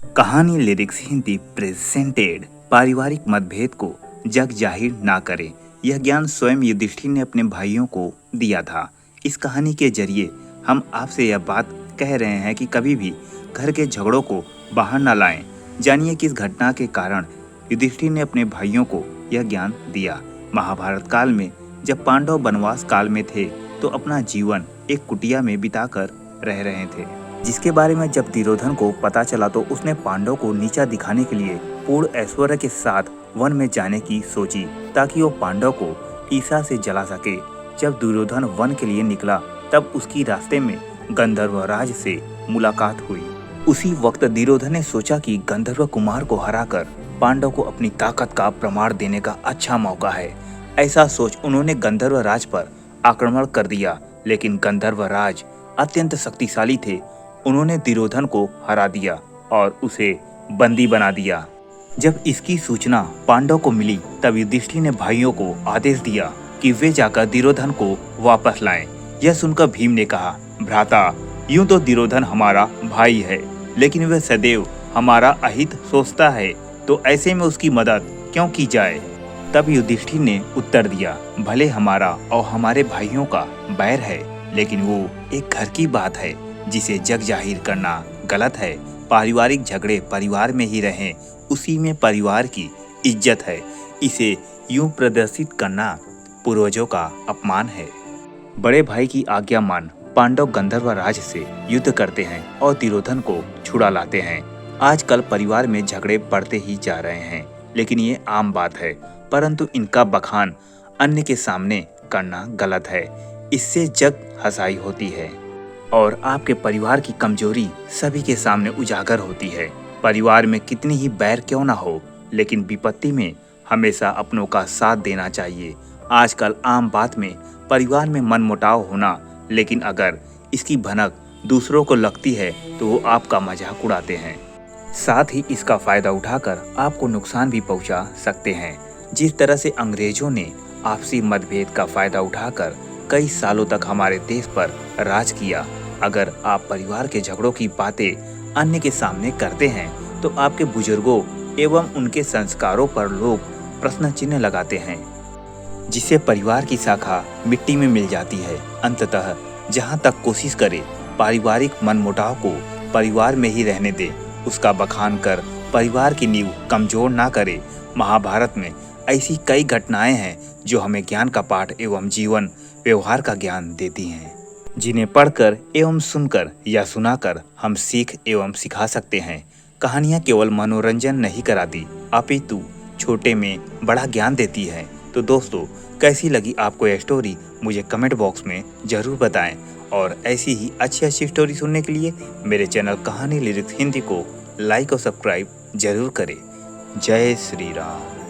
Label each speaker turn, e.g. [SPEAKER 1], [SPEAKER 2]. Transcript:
[SPEAKER 1] कहानी lyrics Hindi presented. पारिवारिक मतभेद को जग जाहिर ना करें, यह ज्ञान स्वयं युधिष्ठिर ने अपने भाइयों को दिया था। इस कहानी के जरिए हम आपसे यह बात कह रहे हैं कि कभी भी घर के झगड़ों को बाहर न लाएं। जानिए किस घटना के कारण युधिष्ठिर ने अपने भाइयों को यह ज्ञान दिया। महाभारत काल में जब पांडव वनवास काल में थे तो अपना जीवन एक कुटिया में बिताकर रह रहे थे, जिसके बारे में जब दुर्योधन को पता चला तो उसने पांडव को नीचा दिखाने के लिए पूर्ण ऐश्वर्य के साथ वन में जाने की सोची ताकि वो पांडव को ईसा से जला सके। जब दुर्योधन वन के लिए निकला तब उसकी रास्ते में गंधर्वराज से मुलाकात हुई। उसी वक्त दुर्योधन ने सोचा कि गंधर्व कुमार को हराकर पांडव को अपनी ताकत का प्रमाण देने का अच्छा मौका है। ऐसा सोच उन्होंने गंधर्वराज पर आक्रमण कर दिया, लेकिन गंधर्वराज अत्यंत शक्तिशाली थे। उन्होंने दुर्योधन को हरा दिया और उसे बंदी बना दिया। जब इसकी सूचना पांडव को मिली तब युधिष्ठिर ने भाइयों को आदेश दिया कि वे जाकर दुर्योधन को वापस लाएं। यह सुनकर भीम ने कहा, भ्राता, यूं तो दुर्योधन हमारा भाई है, लेकिन वह सदैव हमारा अहित सोचता है, तो ऐसे में उसकी मदद क्यों की जाए। तब युधिष्ठिर ने उत्तर दिया, भले हमारा और हमारे भाइयों का बैर है, लेकिन वो एक घर की बात है जिसे जग जाहिर करना गलत है। पारिवारिक झगड़े परिवार में ही रहें, उसी में परिवार की इज्जत है। इसे यूं प्रदर्शित करना पूर्वजों का अपमान है। बड़े भाई की आज्ञा मान पांडव गंधर्वराज से युद्ध करते हैं और दुर्योधन को छुड़ा लाते हैं। आजकल परिवार में झगड़े बढ़ते ही जा रहे हैं, लेकिन ये आम बात है, परंतु इनका बखान अन्य के सामने करना गलत है। इससे जग हंसाई होती है और आपके परिवार की कमजोरी सभी के सामने उजागर होती है। परिवार में कितनी ही बैर क्यों ना हो, लेकिन विपत्ति में हमेशा अपनों का साथ देना चाहिए। आजकल आम बात में परिवार में मनमुटाव होना, लेकिन अगर इसकी भनक दूसरों को लगती है तो वो आपका मजाक उड़ाते हैं, साथ ही इसका फायदा उठाकर आपको नुकसान भी पहुंचा सकते हैं। जिस तरह से अंग्रेजों ने आपसी मतभेद का फायदा उठाकर कई सालों तक हमारे देश पर राज किया। अगर आप परिवार के झगड़ों की बातें अन्य के सामने करते हैं तो आपके बुजुर्गों एवं उनके संस्कारों पर लोग प्रश्न चिन्ह लगाते हैं, जिससे परिवार की शाखा मिट्टी में मिल जाती है। अंततः जहां तक कोशिश करे पारिवारिक मनमुटाव को परिवार में ही रहने दे, उसका बखान कर परिवार की नींव कमजोर ना करे। महाभारत में ऐसी कई घटनाएं हैं जो हमें ज्ञान का पाठ एवं जीवन व्यवहार का ज्ञान देती हैं, जिन्हें पढ़कर एवं सुनकर या सुनाकर हम सीख एवं सिखा सकते हैं। कहानियाँ केवल मनोरंजन नहीं कराती, अपितु छोटे में बड़ा ज्ञान देती है। तो दोस्तों, कैसी लगी आपको यह स्टोरी मुझे कमेंट बॉक्स में ज़रूर बताएं, और ऐसी ही अच्छी अच्छी स्टोरी सुनने के लिए मेरे चैनल कहानी लिरिक्स हिंदी को लाइक और सब्सक्राइब जरूर करें। जय श्री राम।